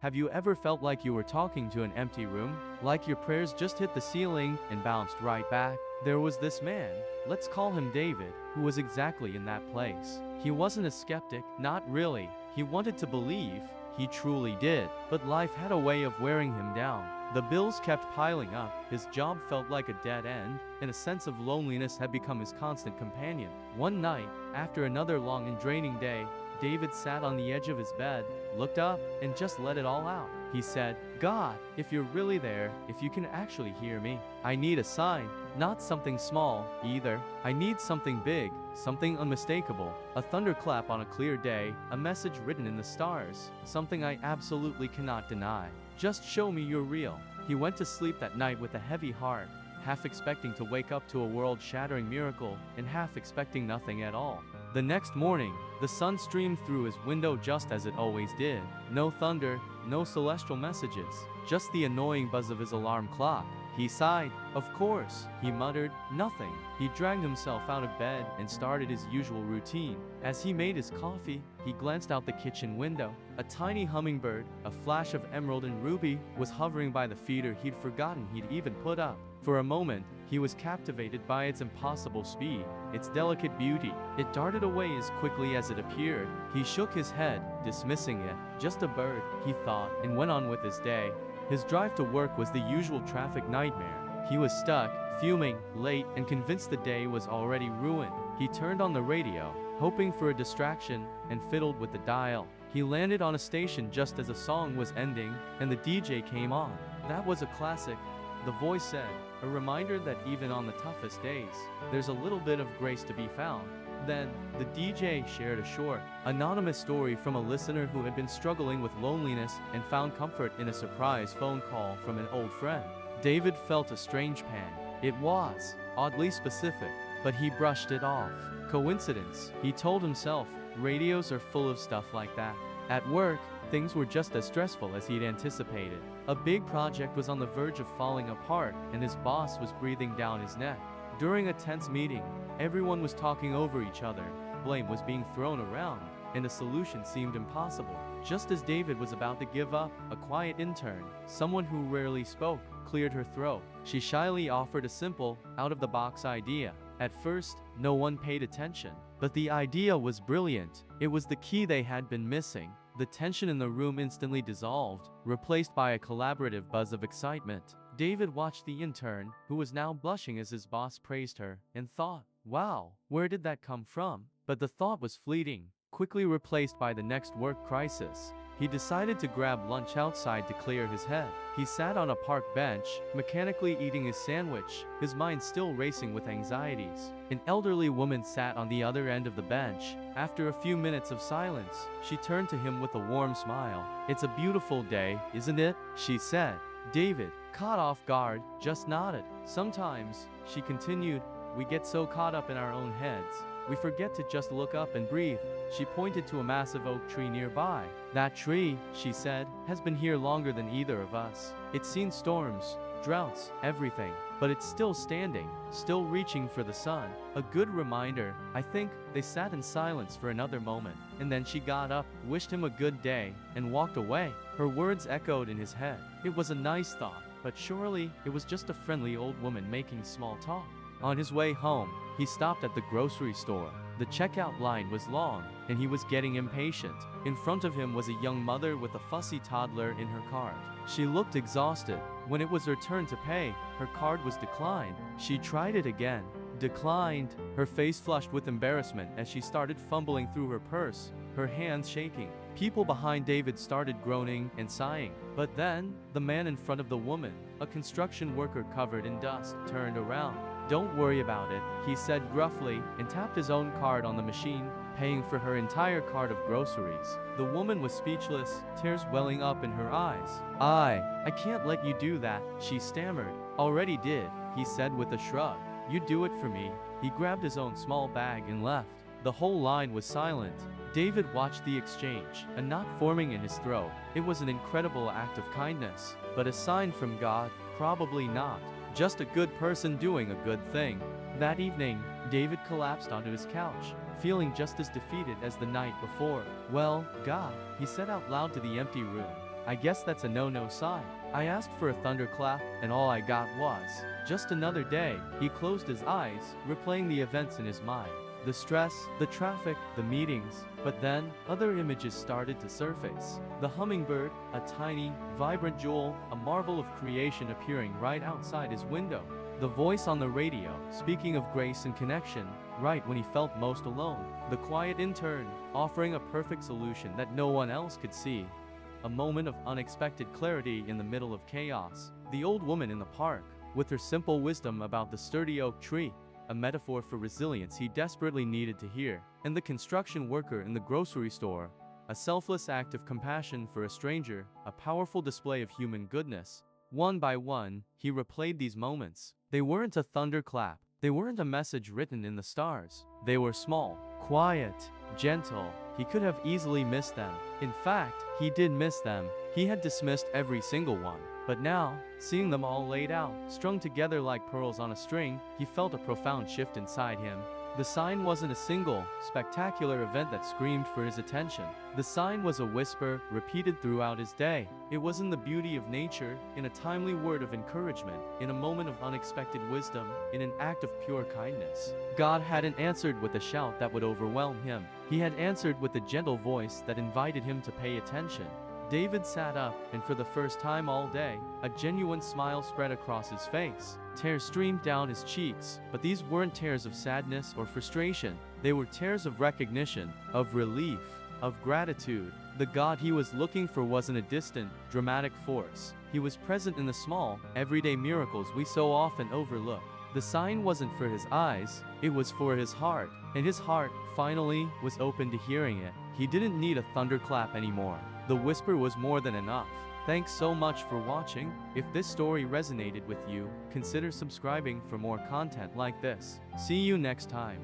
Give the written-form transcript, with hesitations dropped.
Have you ever felt like you were talking to an empty room? Like your prayers just hit the ceiling and bounced right back? There was this man, let's call him David, who was exactly in that place. He wasn't a skeptic, not really. He wanted to believe, he truly did. But life had a way of wearing him down. The bills kept piling up, his job felt like a dead end, and a sense of loneliness had become his constant companion. One night, after another long and draining day, David sat on the edge of his bed, looked up, and just let it all out. He said, God, if you're really there, if you can actually hear me, I need a sign, not something small, either. I need something big, something unmistakable, a thunderclap on a clear day, a message written in the stars, something I absolutely cannot deny. Just show me you're real. He went to sleep that night with a heavy heart, half expecting to wake up to a world-shattering miracle, and half expecting nothing at all. The next morning, the sun streamed through his window just as it always did. No thunder, no celestial messages, just the annoying buzz of his alarm clock. He sighed. Of course, he muttered, nothing. He dragged himself out of bed and started his usual routine. As he made his coffee, he glanced out the kitchen window. A tiny hummingbird, a flash of emerald and ruby, was hovering by the feeder he'd forgotten he'd even put up. For a moment, he was captivated by its impossible speed, its delicate beauty. It darted away as quickly as it appeared. He shook his head, dismissing it. Just a bird, he thought, and went on with his day. His drive to work was the usual traffic nightmare. He was stuck, fuming, late, and convinced the day was already ruined. He turned on the radio, hoping for a distraction, and fiddled with the dial. He landed on a station just as a song was ending, and the DJ came on. That was a classic, the voice said, a reminder that even on the toughest days, there's a little bit of grace to be found. Then, the DJ shared a short, anonymous story from a listener who had been struggling with loneliness and found comfort in a surprise phone call from an old friend. David felt a strange pang. It was, oddly specific, but he brushed it off. Coincidence, he told himself, radios are full of stuff like that. At work, things were just as stressful as he'd anticipated. A big project was on the verge of falling apart, and his boss was breathing down his neck. During a tense meeting, everyone was talking over each other, blame was being thrown around, and a solution seemed impossible. Just as David was about to give up, a quiet intern, someone who rarely spoke, cleared her throat. She shyly offered a simple, out-of-the-box idea. At first, no one paid attention, but the idea was brilliant. It was the key they had been missing. The tension in the room instantly dissolved, replaced by a collaborative buzz of excitement. David watched the intern, who was now blushing as his boss praised her, and thought, wow, where did that come from? But the thought was fleeting, quickly replaced by the next work crisis. He decided to grab lunch outside to clear his head. He sat on a park bench, mechanically eating his sandwich, his mind still racing with anxieties. An elderly woman sat on the other end of the bench. After a few minutes of silence, she turned to him with a warm smile. It's a beautiful day, isn't it? She said. David, caught off guard, just nodded. Sometimes, she continued, we get so caught up in our own heads, we forget to just look up and breathe. She pointed to a massive oak tree nearby. That tree, she said, has been here longer than either of us. It's seen storms, droughts, everything, but it's still standing, still reaching for the sun. A good reminder, I think. They sat in silence for another moment, and then she got up, wished him a good day, and walked away. Her words echoed in his head. It was a nice thought, but surely it was just a friendly old woman making small talk. On his way home, he stopped at the grocery store. The checkout line was long, and he was getting impatient. In front of him was a young mother with a fussy toddler in her cart. She looked exhausted. When it was her turn to pay, her card was declined. She tried it again. Declined. Her face flushed with embarrassment as she started fumbling through her purse, her hands shaking. People behind David started groaning and sighing. But then, the man in front of the woman, a construction worker covered in dust, turned around. Don't worry about it, he said gruffly, and tapped his own card on the machine, paying for her entire cart of groceries. The woman was speechless, tears welling up in her eyes. I can't let you do that, she stammered. Already did, he said with a shrug. You do it for me. He grabbed his own small bag and left. The whole line was silent. David watched the exchange, a knot forming in his throat. It was an incredible act of kindness, but a sign from God? Probably not. Just a good person doing a good thing. That evening, David collapsed onto his couch, feeling just as defeated as the night before. Well, God, he said out loud to the empty room, I guess that's a no-no sign. I asked for a thunderclap, and all I got was just another day. He closed his eyes, replaying the events in his mind. The stress, the traffic, the meetings. But then, other images started to surface. The hummingbird, a tiny, vibrant jewel, a marvel of creation appearing right outside his window. The voice on the radio, speaking of grace and connection, right when he felt most alone. The quiet intern, offering a perfect solution that no one else could see. A moment of unexpected clarity in the middle of chaos. The old woman in the park, with her simple wisdom about the sturdy oak tree, a metaphor for resilience he desperately needed to hear. And the construction worker in the grocery store, a selfless act of compassion for a stranger, a powerful display of human goodness. One by one, he replayed these moments. They weren't a thunderclap. They weren't a message written in the stars. They were small, quiet, gentle. He could have easily missed them. In fact, he did miss them. He had dismissed every single one. But now, seeing them all laid out, strung together like pearls on a string, he felt a profound shift inside him. The sign wasn't a single, spectacular event that screamed for his attention. The sign was a whisper, repeated throughout his day. It was in the beauty of nature, in a timely word of encouragement, in a moment of unexpected wisdom, in an act of pure kindness. God hadn't answered with a shout that would overwhelm him. He had answered with a gentle voice that invited him to pay attention. David sat up, and for the first time all day, a genuine smile spread across his face. Tears streamed down his cheeks, but these weren't tears of sadness or frustration. They were tears of recognition, of relief, of gratitude. The God he was looking for wasn't a distant, dramatic force. He was present in the small, everyday miracles we so often overlook. The sign wasn't for his eyes, it was for his heart. And his heart, finally, was open to hearing it. He didn't need a thunderclap anymore. The whisper was more than enough. Thanks so much for watching. If this story resonated with you, consider subscribing for more content like this. See you next time.